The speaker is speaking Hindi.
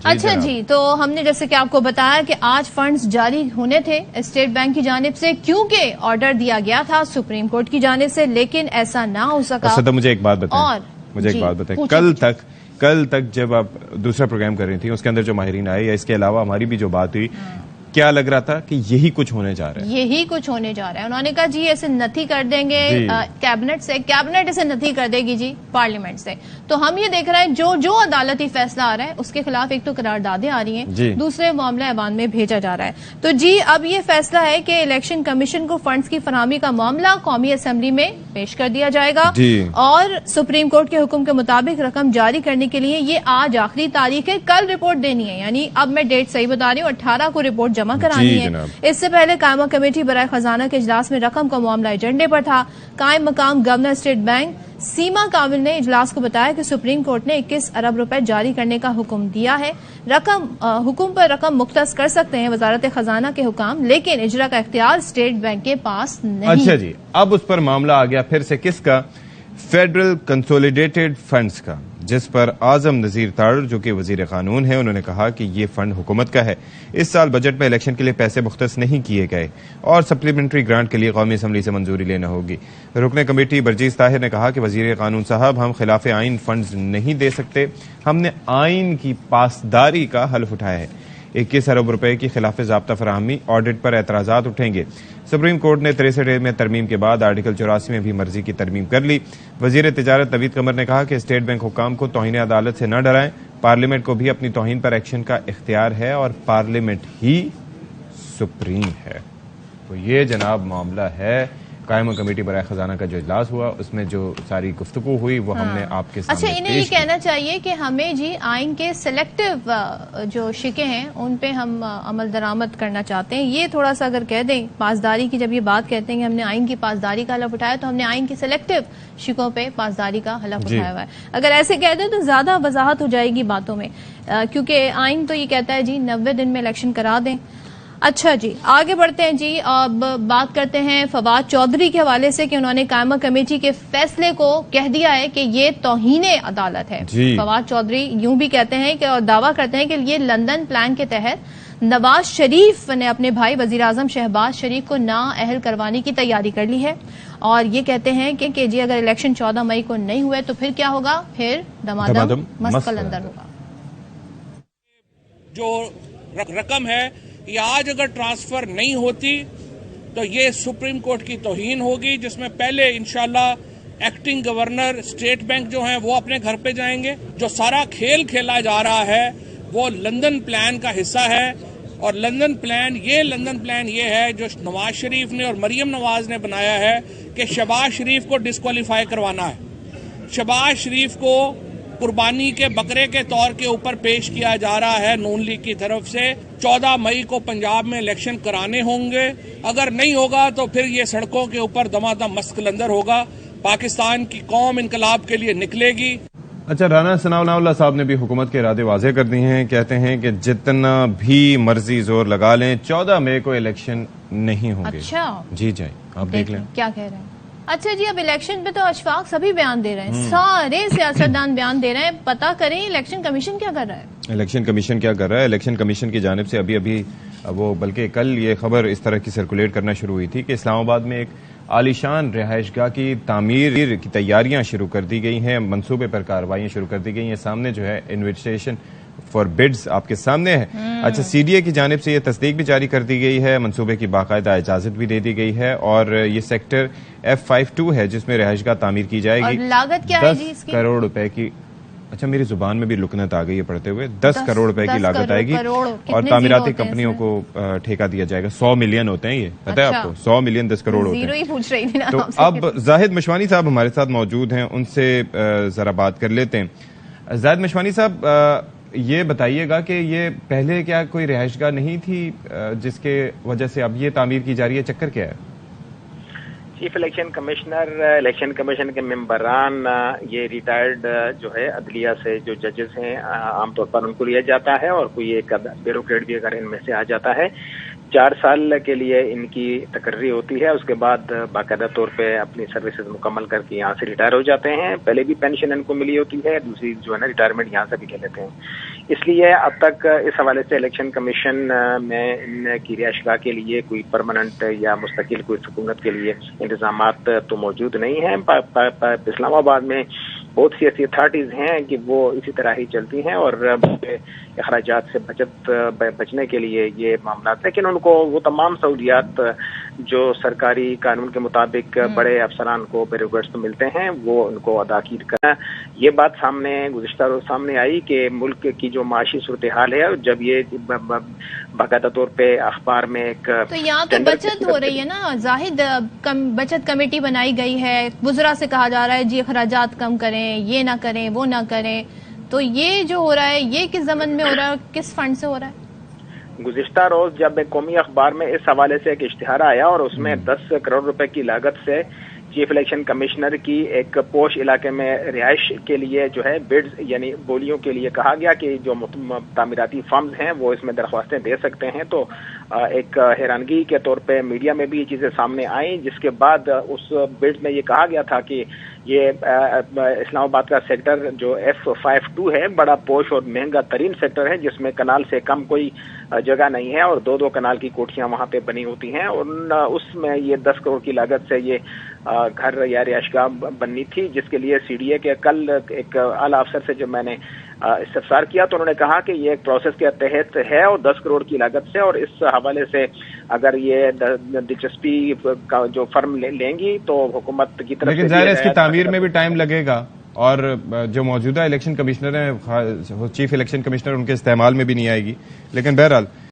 अच्छा जी, तो हमने जैसे कि आपको बताया कि आज फंड्स जारी होने थे स्टेट बैंक की जानिब से, क्योंकि ऑर्डर दिया गया था सुप्रीम कोर्ट की जानिब से, लेकिन ऐसा ना हो सका। तो मुझे एक बात बताएं, और मुझे एक बात बताएं, कल तक जब आप दूसरा प्रोग्राम कर रही थी, उसके अंदर जो माहिरीन आए या इसके अलावा हमारी भी जो बात हुई, क्या लग रहा था कि यही कुछ होने जा रहा है? यही कुछ होने जा रहा है। उन्होंने कहा जी ऐसे नथी कर देंगे कैबिनेट से, कैबिनेट इसे नथी कर देगी जी पार्लियामेंट से। तो हम ये देख रहे हैं जो अदालती फैसला आ रहा है उसके खिलाफ एक तो करारदादें आ रही हैं, दूसरे मामला ऐवान में भेजा जा रहा है। तो जी अब ये फैसला है कि इलेक्शन कमीशन को फंड्स की फराहमी का मामला कौमी असेंबली में पेश कर दिया जाएगा और सुप्रीम कोर्ट के हुक्म के मुताबिक रकम जारी करने के लिए ये आज आखिरी तारीख है, कल रिपोर्ट देनी है। यानी अब मैं डेट सही बता रही हूँ, 18 को रिपोर्ट जमा करानी है। इससे पहले कायमा कमेटी बराए खजाना के इजलास में रकम का मामला एजेंडे पर था। कायम मकाम गवर्नर स्टेट बैंक सीमा काबिल ने इजलास को बताया कि सुप्रीम कोर्ट ने 21 अरब रुपए जारी करने का हुक्म दिया है। हुक्म पर रकम मुख्तस कर सकते हैं वजारत खजाना के हुकाम, लेकिन इजरा का इख्तियार स्टेट बैंक के पास नहीं। अच्छा जी, अब उस पर मामला आ गया फिर से किसका? फेडरल कंसोलिडेटेड फंड्स का, जिस पर आजम नजीर तार जो कि वजीर कानून है, उन्होंने कहा कि ये फंड हुकूमत का है। इस साल बजट में इलेक्शन के लिए पैसे मुख्तस नहीं किए गए और सप्लीमेंट्री ग्रांट के लिए कौमी असम्बली से मंजूरी लेना होगी। रुकन कमेटी बरजीज ताहिर ने कहा कि वजीर कानून साहब, हम खिलाफ आइन फंड्स नहीं दे सकते, हमने आइन की पासदारी का हल्फ उठाया है। 21 अरब रुपए की खिलाफ ज़ाब्ता फराहमी, ऑडिट पर एतराज़ात उठेंगे। सुप्रीम कोर्ट ने 63 में तरमीम के बाद आर्टिकल 84 में भी मर्जी की तरमीम कर ली। वजीर तिजारत नवीद कमर ने कहा कि स्टेट बैंक हुकाम को तौहीन अदालत से न डराएं, पार्लियामेंट को भी अपनी तौहीन पर एक्शन का इख्तियार है और पार्लियामेंट ही सुप्रीम है। तो ये जनाब मामला है कायमा कमेटी बराए खजाना का जो इजलास हुआ, उसमें जो सारी गुफ्तगू हुई वो हमने आपके सामने। अच्छा, इन्हें ये कहना चाहिए कि हमें जी आइन के सिलेक्टिव जो शिके हैं उन पे हम अमल दरामद करना चाहते हैं। ये थोड़ा सा अगर कह दें, पासदारी की जब ये बात कहते हैं कि हमने आइन की पासदारी का हलफ उठाया, तो हमने आइन की सिलेक्टिव शिकों पे पासदारी का हलफ उठाया हुआ है। अगर ऐसे कह दें तो ज्यादा वजाहत हो जाएगी बातों में, क्योंकि आइन तो ये कहता है जी 90 दिन में इलेक्शन करा दें। अच्छा जी, आगे बढ़ते हैं जी। अब बात करते हैं फवाद चौधरी के हवाले से कि उन्होंने कायमा कमेटी के फैसले को कह दिया है कि ये तौहीने अदालत है। फवाद चौधरी यूं भी कहते हैं कि और दावा करते हैं कि ये लंदन प्लान के तहत नवाज शरीफ ने अपने भाई वजीर आजम शहबाज शरीफ को नाअहल करवाने की तैयारी कर ली है। और ये कहते हैं कि जी अगर इलेक्शन 14 मई को नहीं हुए तो फिर क्या होगा? फिर दमादम मस्त कलंदर होगा। जो रकम है ये आज अगर ट्रांसफर नहीं होती तो ये सुप्रीम कोर्ट की तौहीन होगी, जिसमें पहले इंशाल्लाह एक्टिंग गवर्नर स्टेट बैंक जो हैं वो अपने घर पे जाएंगे। जो सारा खेल खेला जा रहा है वो लंदन प्लान का हिस्सा है और लंदन प्लान ये है जो नवाज शरीफ ने और मरियम नवाज ने बनाया है कि शहबाज शरीफ को डिस्क्वालीफाई करवाना है। शहबाज शरीफ को कुर्बानी के बकरे के तौर के ऊपर पेश किया जा रहा है नून लीग की तरफ से। 14 मई को पंजाब में इलेक्शन कराने होंगे, अगर नहीं होगा तो फिर ये सड़कों के ऊपर दमादम मस्त कलंदर होगा। पाकिस्तान की कौम इनकलाब के लिए निकलेगी। अच्छा, राना सनाउल्लाह साहब ने भी हुकूमत के इरादे वाजे कर दिए हैं। कहते हैं कि जितना भी मर्जी जोर लगा लें 14 मई को इलेक्शन नहीं होंगे। अच्छा जी जाए, आप देख लें क्या कह रहे हैं। अच्छा जी, अब इलेक्शन पे तो अशफाक सभी बयान दे रहे हैं, सारे सियासतदान बयान दे रहे हैं। पता करें इलेक्शन कमीशन क्या कर रहा है। इलेक्शन कमीशन क्या कर रहा है? इलेक्शन कमीशन की जानिब से अभी वो, बल्कि कल ये खबर इस तरह की सर्कुलेट करना शुरू हुई थी कि इस्लामाबाद में एक आलीशान रिहाइशगाह की तामीर की तैयारियां शुरू कर दी गई हैं, मंसूबे पर कार्रवाइयां शुरू कर दी गई हैं। सामने जो है इन्विटेशन फॉर बिड्स आपके सामने है। अच्छा, सीडीए की जानिब से ये तस्दीक भी जारी कर दी गई है, मंसूबे की बाकायदा इजाजत भी दे दी गई है और ये सेक्टर F52 है जिसमें रिहाइशगाह तामीर की जाएगी। और लागत क्या है जी इसकी? 10 करोड़ रुपए की। अच्छा, मेरी जुबान में भी लुकनत आ गई है पढ़ते हुए। 10 करोड़ रुपए की लागत आएगी और तामीराती कंपनियों को ठेका दिया जाएगा। 100 मिलियन होते हैं ये, पता है आपको? 100 मिलियन 10 करोड़ होते हैं। पूछ रही थी ना। तो अब जाहिद मशवानी साहब हमारे साथ मौजूद हैं, उनसे जरा बात कर लेते हैं। जाहिद मशवानी साहब, ये बताइएगा कि ये पहले क्या कोई रिहाइशगाह नहीं थी जिसके वजह से अब ये तामीर की जा रही है? चक्कर क्या है? Chief election commissioner, election commission के मेंबरान, ये रिटायर्ड जो है अदलिया से जो जजेस हैं आमतौर पर उनको लिया जाता है और कोई एक ब्यूरोक्रेट भी अगर इनमें से आ जाता है 4 साल के लिए इनकी तकर्री होती है। उसके बाद बाकायदा तौर पे अपनी सर्विसेज मुकम्मल करके यहाँ से रिटायर हो जाते हैं। पहले भी पेंशन इनको मिली होती है, दूसरी जो है ना रिटायरमेंट यहाँ से भी ले लेते हैं। इसलिए अब तक इस हवाले से इलेक्शन कमीशन में इनकी रिहाइशगाह के लिए कोई परमानेंट या मुस्तकिल कोई सुकूनत के लिए इंतजामात तो मौजूद नहीं है। इस्लामाबाद में बहुत सी ऐसी अथॉरिटीज हैं कि वो इसी तरह ही चलती हैं और अखराजात से बचने के लिए ये मामला, लेकिन उनको वो तमाम सहूलियात जो सरकारी कानून के मुताबिक बड़े अफसरान को बेरोजगार मिलते हैं वो उनको अदा की करना। ये बात गुज़िश्ता रोज सामने आई कि मुल्क की जो माशी सूरत हाल है, जब ये बाकायदा तौर पे अखबार में एक तो यहाँ तो बचत हो रही है ना जाहिद, बचत कमेटी बनाई गई है, वुज़रा से कहा जा रहा है जी अखराजात कम करें, ये ना करें वो ना करें, तो ये जो हो रहा है ये किस ज़मन में हो रहा है, किस फंड से हो रहा है? गुज़िश्ता रोज जब एक कौमी अखबार में इस हवाले से एक इश्तिहार आया और उसमें 10 करोड़ रुपए की लागत से चीफ इलेक्शन कमिश्नर की एक पोश इलाके में रिहाइश के लिए जो है बिड्स यानी बोलियों के लिए कहा गया कि जो तामीराती फर्म्स हैं वो इसमें दरख्वास्तें दे सकते हैं। तो एक हैरानगी के तौर पे मीडिया में भी ये चीजें सामने आई, जिसके बाद उस बिड्स में ये कहा गया था कि ये इस्लामाबाद का सेक्टर जो F52 है बड़ा पोश और महंगा तरीन सेक्टर है, जिसमें कनाल से कम कोई जगह नहीं है और 2-2 कनाल की कोठियां वहां पे बनी होती हैं। और उसमें ये 10 करोड़ की लागत से ये घर या रिहाइशगाह बननी थी, जिसके लिए CDA के कल एक आला अफसर से जब मैंने इस्तफसार किया तो उन्होंने कहा कि ये एक प्रोसेस के तहत है और 10 करोड़ की लागत से, और इस हवाले से अगर ये दिलचस्पी का जो फर्म लेंगी तो हुकूमत की तरफ, लेकिन ज़ाहिर है इसकी तामीर में भी टाइम लगेगा और जो मौजूदा इलेक्शन कमिश्नर हैं, चीफ इलेक्शन कमिश्नर, उनके इस्तेमाल में भी नहीं आएगी। लेकिन बहरहाल